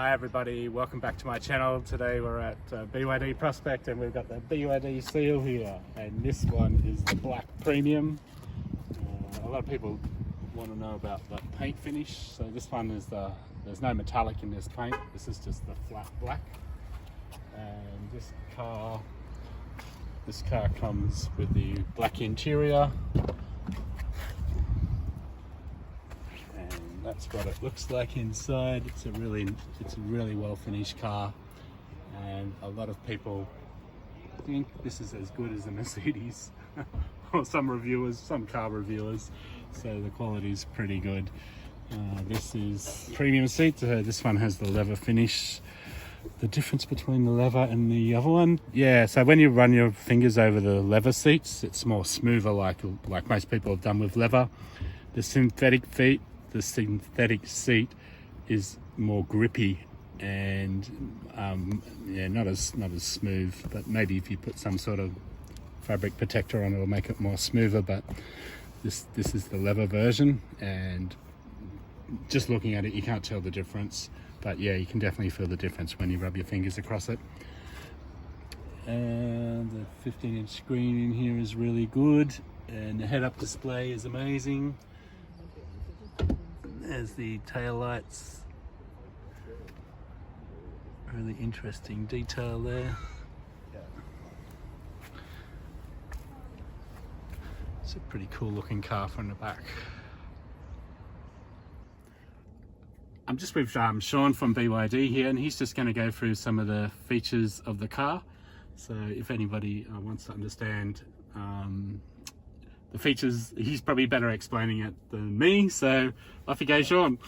Hi everybody, welcome back to my channel. Today we're at BYD Prospect and we've got the BYD SEAL here, and this one is the black premium. A lot of people want to know about the paint finish, so this one is there's no metallic in this paint, this is just the flat black. And this car comes with the black interior. That's what it looks like inside. It's a really well finished car, and a lot of people think this is as good as a Mercedes or some car reviewers, so the quality is pretty good. This is premium seats. This one has the leather finish. The difference between the leather and the other one, so when you run your fingers over the leather seats, it's more smoother, like most people have done with leather. The synthetic seat is more grippy and not as smooth, but maybe if you put some sort of fabric protector on it, it'll make it more smoother. But this is the leather version, and just looking at it you can't tell the difference, but you can definitely feel the difference when you rub your fingers across it. And the 15-inch screen in here is really good, and the head-up display is amazing. There's the tail lights, really interesting detail there. It's a pretty cool looking car from the back. I'm just with Sean from BYD here, and he's just going to go through some of the features of the car. So if anybody wants to understand the features, he's probably better explaining it than me, so off you go, Sean.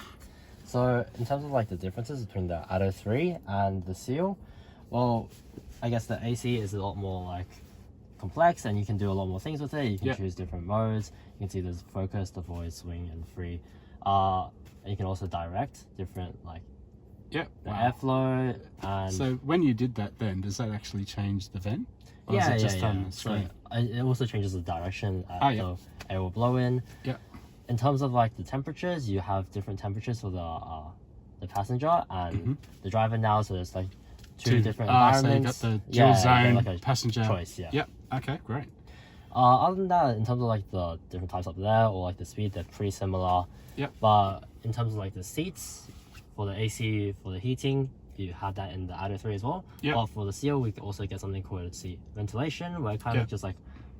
So in terms of the differences between the Atto 3 and the SEAL, well, I guess the AC is a lot more complex, and you can do a lot more things with it. You can choose different modes. You can see there's focus, deploy, swing, and free. And you can also direct different airflow. And so when you did that, then does that actually change the vent? Or is it just on the screen? So it also changes the direction the air will blow in. In terms of the temperatures, you have different temperatures for the passenger and the driver now. So there's two different environments. So you got the dual zone a passenger choice. Okay, great. Other than that, in terms of the different types up there or the speed, they're pretty similar. But in terms of the seats, for the AC, for the heating, you have that in the Atto 3 as well. But for the SEAL, we can also get something called seat ventilation, where it kind of just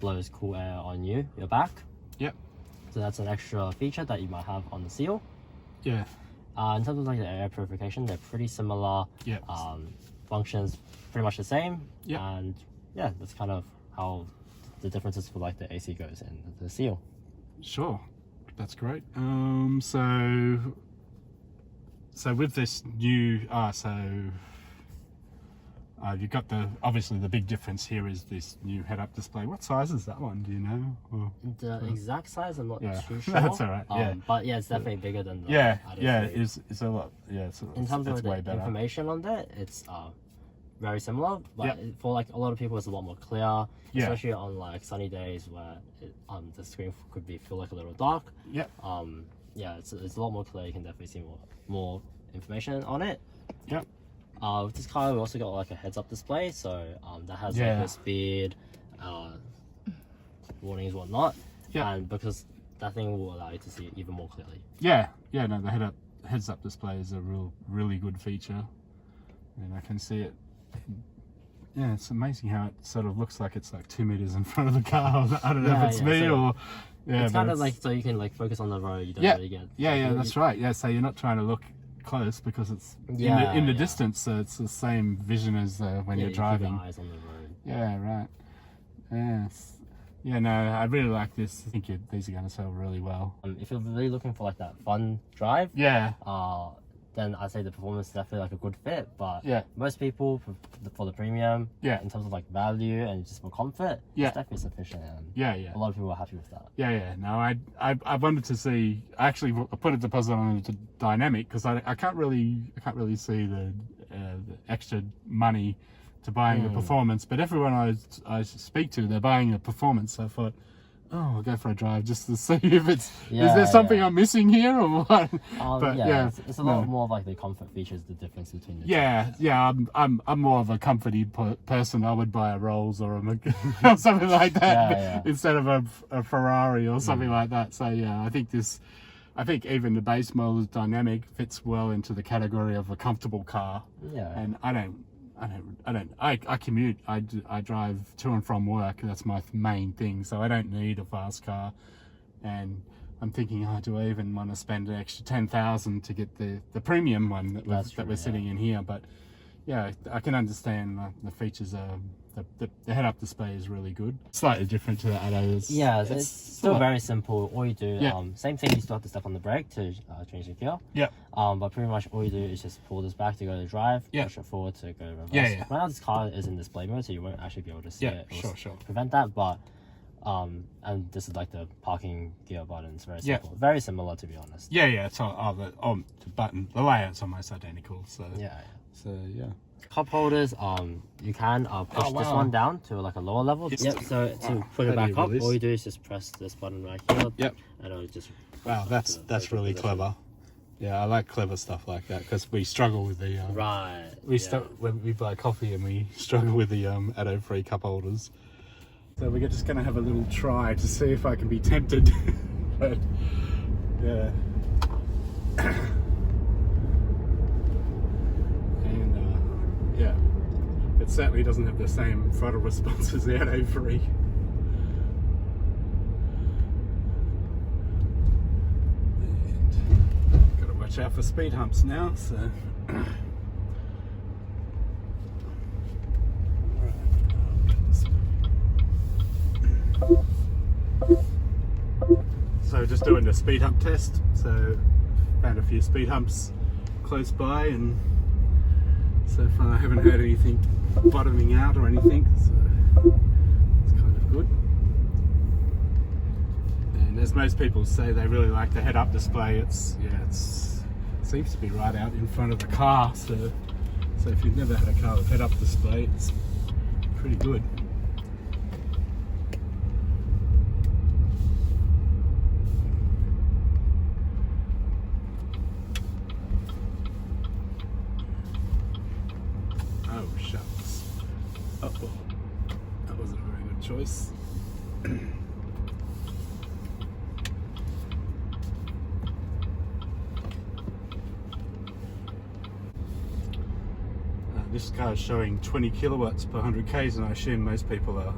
blows cool air on your back. So that's an extra feature that you might have on the SEAL. In terms of the air purification, they're pretty similar. Functions pretty much the same. And that's kind of how the differences for the AC goes in the SEAL. Sure, that's great. So with this new, you've got obviously the big difference here is this new head-up display. What size is that one? Do you know? The exact size, I'm not too sure. That's all right. But it's definitely bigger than the it's a lot. In terms of the information on that, it's very similar. But for a lot of people, it's a lot more clear, especially on sunny days where the screen could feel a little dark. It's a lot more clear. You can definitely see more information on it. With this car, we also got a heads-up display, so that has the speed warnings, whatnot. And because that thing will allow you to see it even more clearly. No, the heads-up display is a really good feature, and I can see it. It's amazing how it sort of looks like it's 2 meters in front of the car. I don't know if it's me or. It's kind of so you can focus on the road. You don't really get. That's right. So you're not trying to look close because it's in the distance, so it's the same vision as when you're driving. Keep your eyes on the road. Yes. No, I really like this. I think these are going to sell really well. If you're really looking for that fun drive, then I'd say the performance is definitely a good fit. But most people for the premium, in terms of value and just for comfort, it's definitely sufficient. And a lot of people are happy with that. No, I wanted to see. I actually put a deposit on the dynamic because I can't really see the extra money to buying the performance. But everyone I speak to, they're buying the performance. So I thought oh, I'll go for a drive just to see if it's is Yeah, there something yeah. I'm missing here or what. But yeah, it's a lot no. more of like the comfort features, the difference between the Yeah, I'm more of a comforty person. I would buy a Rolls or a or something like that Yeah. instead of a Ferrari or something like that. So yeah, I think even the base model dynamic fits well into the category of a comfortable car. Yeah. And I commute. I drive to and from work. That's my main thing. So I don't need a fast car. And I'm thinking, do I even want to spend an extra 10,000 to get the premium one that we're sitting in here? But yeah, I can understand the features. The head-up display is really good. Slightly different to the Atto. It's still very simple. All you do, Yeah. Same thing. You still have to step on the brake to change the gear. Yeah. But pretty much all you do is just pull this back to go to drive, push it forward to go to reverse. Yeah. Right now this car is in display mode, so you won't actually be able to see it. Sure. Prevent that, but and this is like the parking gear button. It's very simple. Yeah. Very similar, to be honest. Yeah. It's the button. The layout's almost identical. So Yeah. So yeah. Cup holders, you can push this one down to like a lower level. Yep. So to put it back up, all you do is just press this button right here. Yep. And it'll just. Wow, that's really clever. Yeah, I like clever stuff like that because we struggle with the Right. when we buy coffee and we struggle with the Atto free cup holders. So we're just going to have a little try to see if I can be tempted. But yeah. And yeah, it certainly doesn't have the same throttle response as the Atto free. And got to watch out for speed humps now. So. So just doing the speed hump test. So found a few speed humps close by, and so far I haven't heard anything bottoming out or anything. So it's kind of good. And as most people say, they really like the head-up display. It seems to be right out in front of the car. So if you've never had a car with head-up display, it's pretty good. Oh shucks. Oh, that wasn't a very good choice. This car is showing 20 kilowatts per 100 k's, and I assume most people are,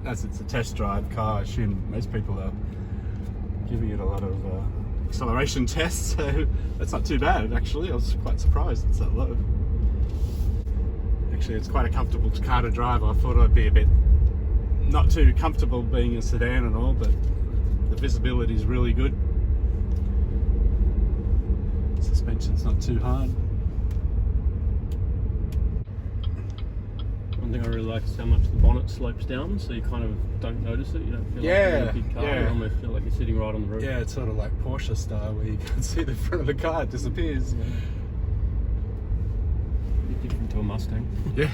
as it's a test drive car, I assume most people are giving it a lot of acceleration tests, so that's not too bad actually. I was quite surprised it's that low. Actually, it's quite a comfortable car to drive. I thought I'd be a bit not too comfortable being a sedan and all, but the visibility is really good. Suspension's not too hard. One thing I really like is how much the bonnet slopes down, so you kind of don't notice it. You don't feel like you're in a big car. You almost feel like you're sitting right on the roof. Yeah, it's sort of like Porsche style where you can see the front of the car, it disappears. Yeah. A bit different to a Mustang. Yeah.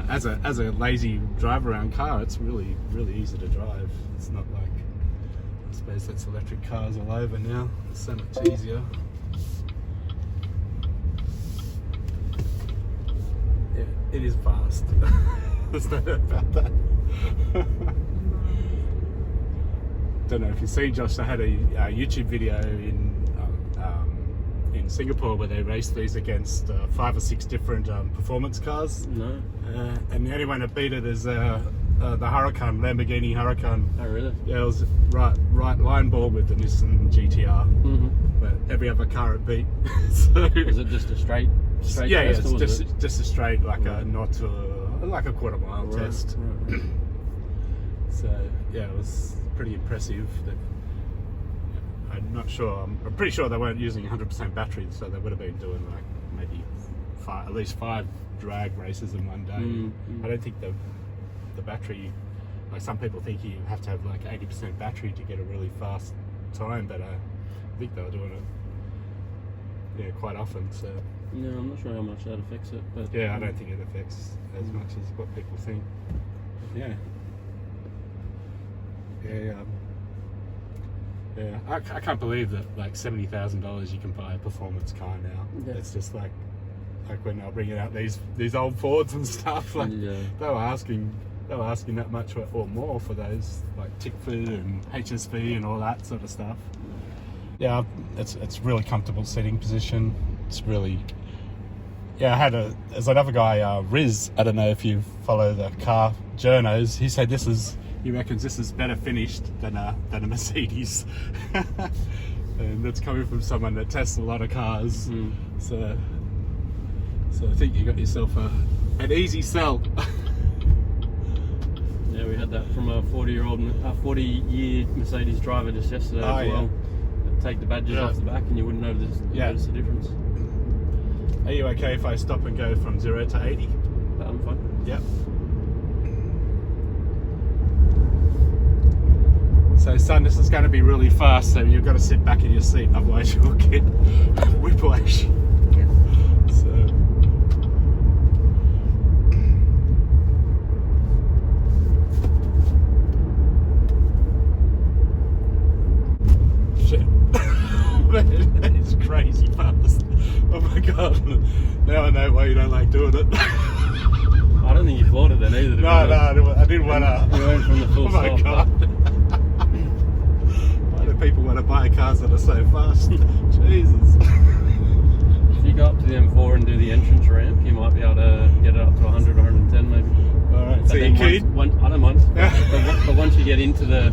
As a lazy drive around car, it's really easy to drive. It's not like, I suppose that's electric cars all over now. It's so much easier. Yeah, it is fast. There's no doubt about that. Don't know if you've seen, Josh, I had a YouTube video in Singapore where they raced these against 5 or 6 different performance cars. No. And the only one that beat it is the Huracan, Lamborghini Huracan. Oh, really? Yeah, it was right line ball with the Nissan GTR. Mm-hmm. But every other car it beat. So, is it just a straight yeah, test, it's just a straight, like a quarter mile test. Right. So yeah, it was pretty impressive. I'm not sure. I'm pretty sure they weren't using 100% battery, so they would have been doing like maybe at least 5 drag races in one day. I don't think the battery, like some people think you have to have like 80% battery to get a really fast time, but I think they were doing it quite often. So yeah, I'm not sure how much that affects it, but yeah, I don't think it affects as much as what people think. But yeah. Yeah, I can't believe that like $70,000 you can buy a performance car now. Yeah. It's just like when they were bringing out these old Fords and stuff. Like they were asking that much or more for those, like Tickford and HSV and all that sort of stuff. Yeah, it's really comfortable seating position. It's really, yeah. There's another guy, Riz. I don't know if you follow the car journos. He said he reckons this is better finished than a Mercedes, and that's coming from someone that tests a lot of cars. So I think you got yourself an easy sell. Yeah, we had that from a 40-year Mercedes driver just yesterday as well. Take the badges off the back and you wouldn't notice the difference. Are you okay if I stop and go from 0 to 80? I'm fine. Yep. So son, this is going to be really fast, so you've got to sit back in your seat, otherwise you'll get whiplash. Yes. So. Shit. It's crazy fast. Oh my god. Now I know why you don't like doing it. I don't think you bought it then either. No, I didn't want to. You went from the full Oh my stop. god. Why do people want to buy cars that are so fast? Jesus. If you go up to the M4 and do the entrance ramp, you might be able to get it up to 100, 110 maybe. Alright, so you keen? I don't mind. but once you get onto the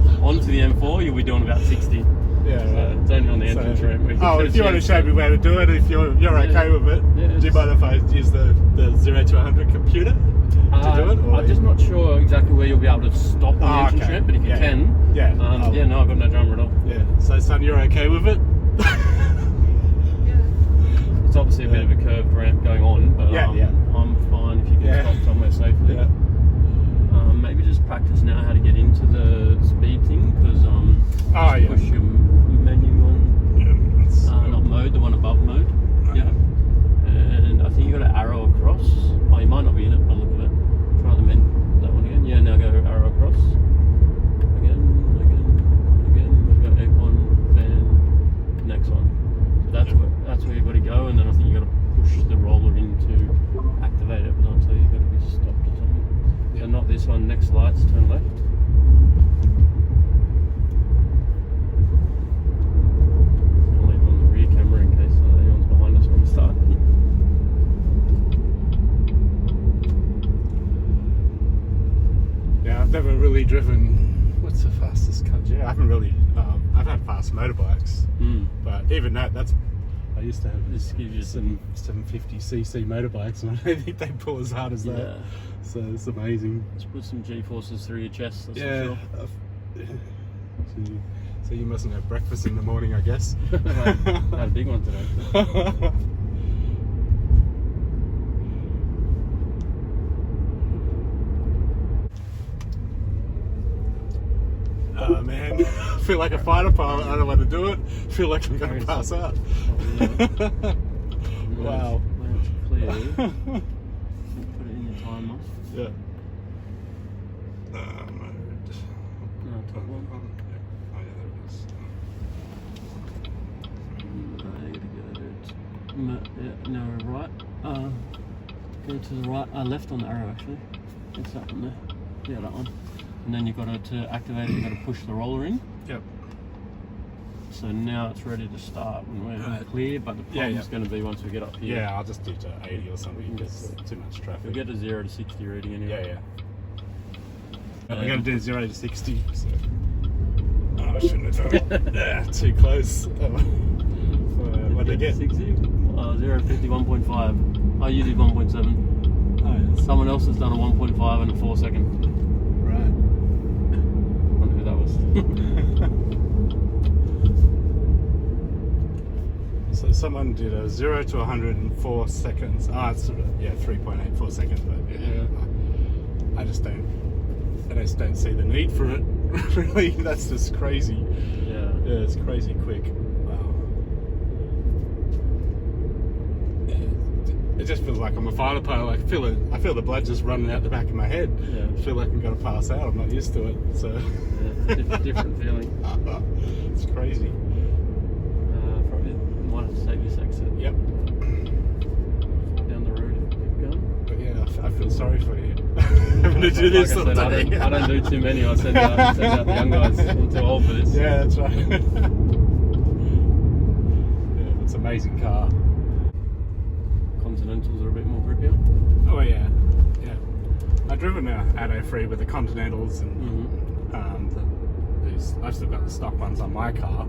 M4, you'll be doing about 60. Yeah, So it's only on the entrance ramp. Where if you want to show me where to do it, if you're okay with it, do you mind if I use the 0 to 100 computer to do it? Or I'm just not sure exactly where you'll be able to stop on the entrance ramp, but if you can, no, I've got no drama at all. Yeah, so son, you're okay with it? It's obviously a bit of a curved ramp going on, but I'm fine if you can stop somewhere safely. Yeah. Maybe just practice now how to get into the speed thing, because push your menu on, not mode, the one above mode. Yeah. And I think you got to arrow across. Oh, you might not be in it by the look of it. Try that one again. Yeah, now go arrow across. Again. We've got aircon, fan, next one. So that's where you've got to go, and then I think you got to push the roller in to activate it, but I'll tell you you've got to be stopped or something. So not this one, next lights, turn left. I'll leave on the rear camera in case anyone's behind us when we start. Yeah, I've never really driven. What's the fastest car? Yeah, I haven't really. I've had fast motorbikes, but even that's. I used to have This gives you some 750cc motorbikes, and I don't think they pull as hard as that. So it's amazing. Just put some G-forces through your chest, that's Yeah. for sure. So you mustn't have breakfast in the morning, I guess. I had a big one today. Oh man, I feel like a fighter pilot. I don't want to do it. I feel like I'm going to pass out. Wow. When it's clear, put it in your timer. Yeah. No, top one. Oh yeah, there it is. No, right. Go to the right. Left on the arrow actually. It's that one there. Yeah, that one. And then you've got to activate it. You've got to push the roller in. Yep. So now it's ready to start when we're clear. But the problem's going to be once we get up here. Yeah, I'll just do to 80 or something because too much traffic. We'll get to 0 to 60 reading anyway. Yeah. We're going to do 0 to 60. So. Oh, I shouldn't have done it. Yeah, too close. What did I get? 60? 0 to 50, 1.5. Oh, you did 1.7. Oh, yes. Someone else has done a 1.5 in a 4 second. Right. I wonder who that was. So someone did a 0 to 100 in 4 seconds. It's 3.84 seconds. But I just don't see the need for it. Really, that's just crazy. Yeah, it's crazy quick. Wow. it just feels like I'm a fighter pilot. I feel it. I feel the blood just running out the back of my head. Yeah. I feel like I'm going to pass out. I'm not used to it. So Yeah, different feeling. It's crazy. Probably might have to take this exit. Yep. Down the road if you keep going. But yeah, I feel sorry for you. Having to do this Like I all said, day. I don't do too many. I send out the young guys. I'm too old for this. Yeah, that's right. Yeah, it's an amazing car. Continentals are a bit more grippier. Oh yeah, yeah. I've driven a Atto 3 with the Continentals and I've still got the stock ones on my car.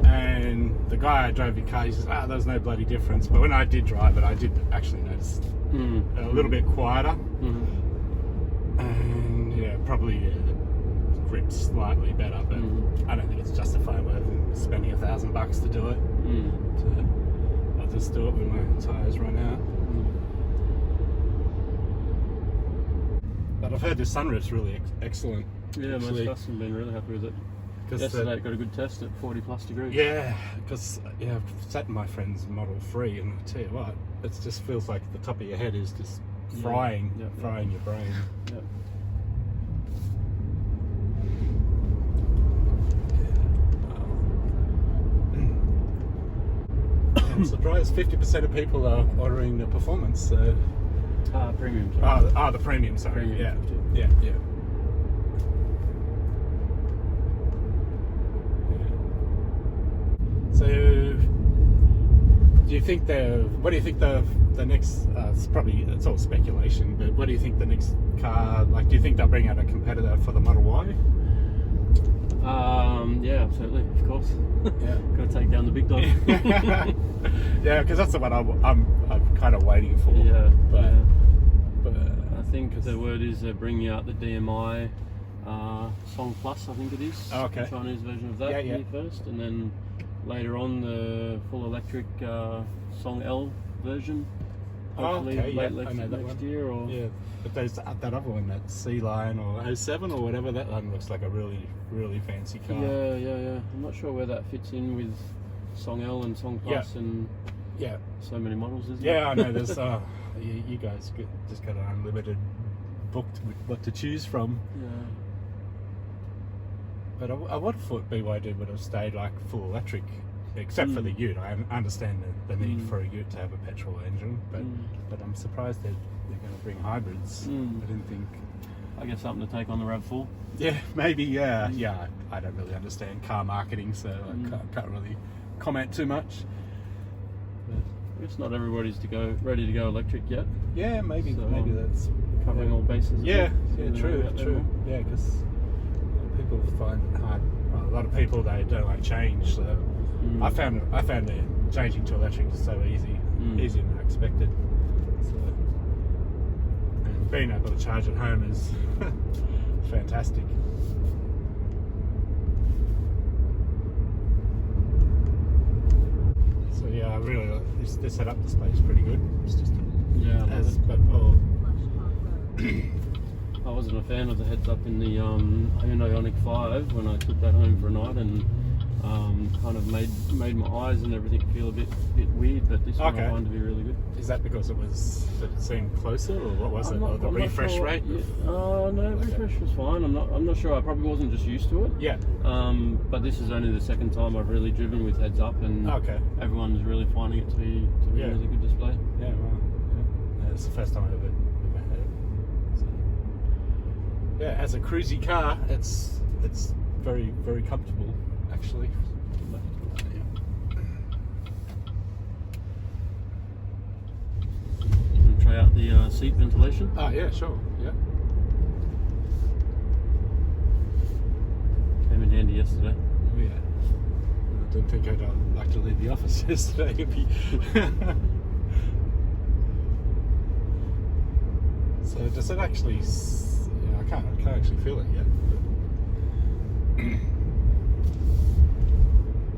And the guy I drove your car, he says, there's no bloody difference. But when I did drive it, I did actually notice a little bit quieter. And yeah, probably the grip's slightly better, but I don't think it's justified worth spending $1,000 to do it. I'll just do it when my tyres run out. But I've heard the sunroof's really excellent. Yeah, most customers have been really happy with it. Yesterday it got a good test at 40+ degrees. Yeah, because I've sat in my friend's Model 3 and I tell you what, it just feels like the top of your head is just frying your brain. Yeah. I'm surprised 50% of people are ordering the performance. So. Premium. Sorry. The premium. Sorry. Premium. Yeah. So, do you think what do you think the next? It's all speculation, but what do you think the next car? Like, do you think they'll bring out a competitor for the Model Y? Yeah, absolutely, of course. Yeah, got to take down the big dog. Yeah, because that's the one I'm kind of waiting for. Yeah, but I think the word is they're bringing out the DMI Song Plus, I think it is. Oh, okay. The Chinese version of that here first, and then later on the full electric Song L version. Hopefully late next year, or but there's that other one, that Sea Lion or 07 or whatever. That one looks like a really, really fancy car. Yeah. I'm not sure where that fits in with Song L and Song Plus and so many models, isn't it? Yeah, I know. There's you guys just got an unlimited book with what to choose from. Yeah. But I would have thought BYD would have stayed like full electric, except for the Ute. I understand the need for a Ute to have a petrol engine, but I'm surprised they're going to bring hybrids. I didn't think. I guess something to take on the RAV4. Yeah, maybe. Yeah. I don't really understand car marketing, so I can't really comment too much. But I guess not everybody's ready to go electric yet. Yeah, maybe that's covering all bases. True. Yeah, because people find it hard. Well, a lot of people, they don't like change. So I found the changing to electric is so easier than I expected. So, and being able to charge at home is fantastic. So yeah, I really like this setup display is pretty good. It's just I wasn't a fan of the heads up in the Hyundai Ioniq 5 when I took that home for a night, and kind of made my eyes and everything feel a bit weird. But this one I find to be really good. Is that because it seemed closer, or what was it? Or the refresh rate? No, refresh was fine. I'm not sure. I probably wasn't just used to it. Yeah. But this is only the second time I've really driven with heads up, and everyone's really finding it to be a really good display. Yeah, well, it's the first time I've ever had it. So, yeah, as a cruisy car, it's very, very comfortable, actually. Try out the seat ventilation. Oh yeah, sure. Yeah. Came in handy yesterday. Oh yeah. I didn't think I'd like to leave the office yesterday. So does it actually? I can't actually feel it yet.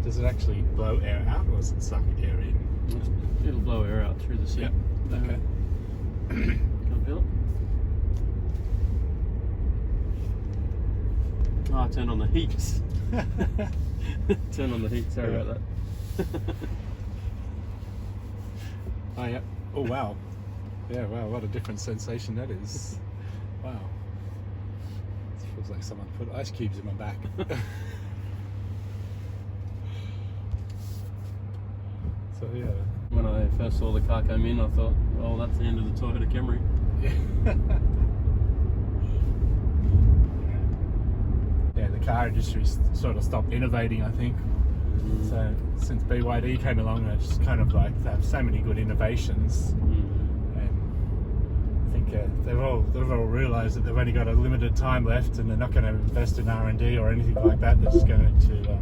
Does it actually blow air out, or does it suck air in? It'll blow air out through the seat. Yep. Okay. Can't feel it. I turned on the heat. Turn on the heat. Sorry about that. Oh yeah. Oh wow. Yeah, wow, what a different sensation that is. Wow. It feels like someone put ice cubes in my back. So yeah. When I first saw the car come in, I thought, well, that's the end of the Toyota Camry. Yeah, the car industry sort of stopped innovating, I think. So since BYD came along, they just kind of like, they have so many good innovations. And I think they've all realised that they've only got a limited time left, and they're not going to invest in R&D or anything like that. They're just going to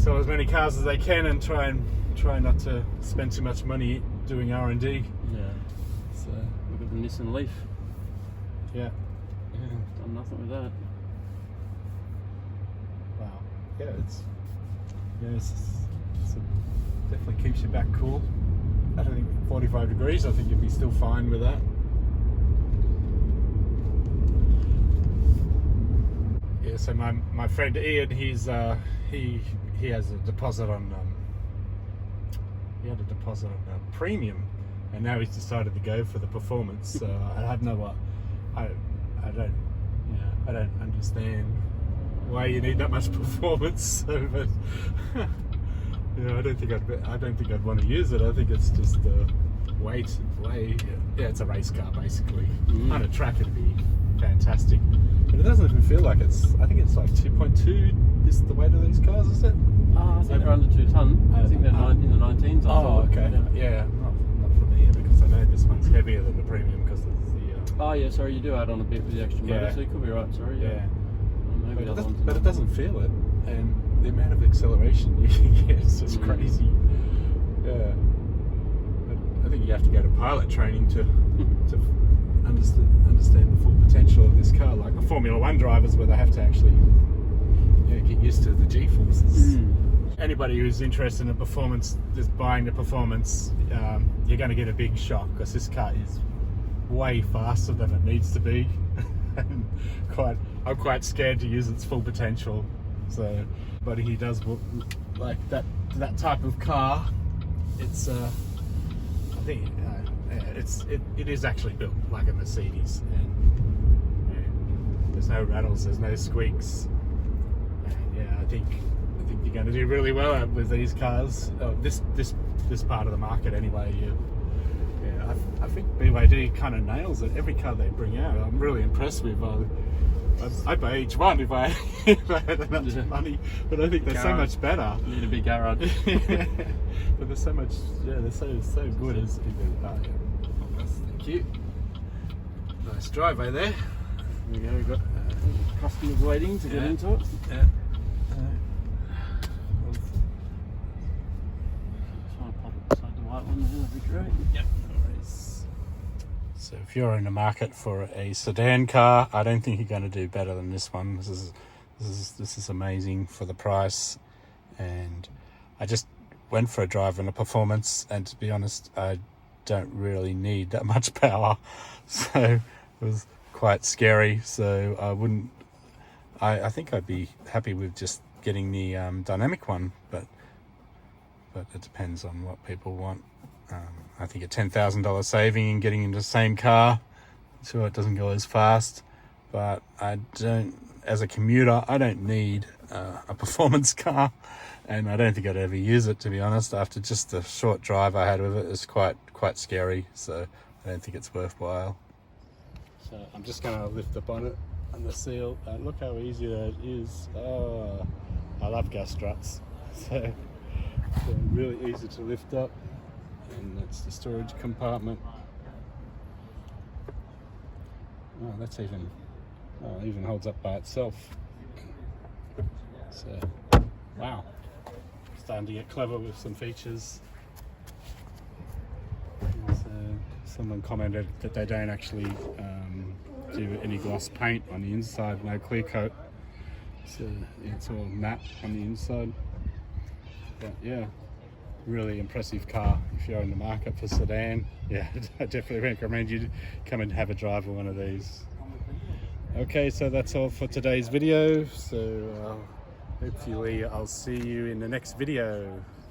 sell as many cars as they can and try not to spend too much money doing R&D. Yeah. So Look at the Nissan Leaf. yeah. Done nothing with that. Wow. Yeah, it's definitely keeps you back cool. I don't think 45 degrees, I think you'd be still fine with that. Yeah, so my friend Ian, he has a deposit on he had a deposit on a premium, and now he's decided to go for the performance. So I have no I don't understand why you need that much performance. So, but I don't think I'd want to use it. I think it's just way. Yeah, it's a race car basically. On a track it'd be fantastic, but it doesn't even feel like it's. I think it's like 2.2 is the weight of these cars, is it? I think they're under 2 ton. I think they're in the 19s. Oh, okay. Yeah, not for me, because I know this one's heavier than the premium because of the. Oh yeah, sorry, you do add on a bit with the extra motor, Yeah. so you could be right. Sorry. Yeah. Maybe But it doesn't feel it, and the amount of acceleration you can get is just crazy. Yeah. But I think you have to go to pilot training to understand the full potential of this car, like the Formula 1 drivers, where they have to actually get used to the G-forces. Anybody who's interested in performance, just buying the performance, you're going to get a big shock, because this car is way faster than it needs to be. And I'm quite scared to use its full potential. So, but he does like that type of car. It's I think it is actually built like a Mercedes, and there's no rattles, there's no squeaks. And yeah, I think you're going to do really well with these cars. This part of the market anyway. I think BYD kind of nails it. Every car they bring out, I'm really impressed with. I'd buy each one if I had enough money, but I think they're so much better. Need a big garage. But they're so much, they're so good as thank you. Nice driveway there. There we go. We've got customers waiting to get into it. Yeah. Try and pop it beside the white one there. That'd be great. Yep. So if you're in the market for a sedan car, I don't think you're going to do better than this one. This is amazing for the price, and I just went for a drive in a performance, and to be honest, I don't really need that much power, so it was quite scary. So I think I'd be happy with just getting the dynamic one, but it depends on what people want. I think a $10,000 saving in getting into the same car, sure it doesn't go as fast, but as a commuter, I don't need a performance car, and I don't think I'd ever use it, to be honest. After just the short drive I had with it, it's quite scary, so I don't think it's worthwhile. So I'm just going to lift the bonnet and the seal, and look how easy that is. Oh, I love gas struts, so really easy to lift up. And that's the storage compartment. Oh, that's even holds up by itself. So, wow, starting to get clever with some features. So, someone commented that they don't actually do any gloss paint on the inside, no clear coat. So it's all matte on the inside. But yeah. Really impressive car if you're in the market for sedan. Yeah, I definitely recommend you come and have a drive of one of these. Okay, so that's all for today's video. So hopefully I'll see you in the next video.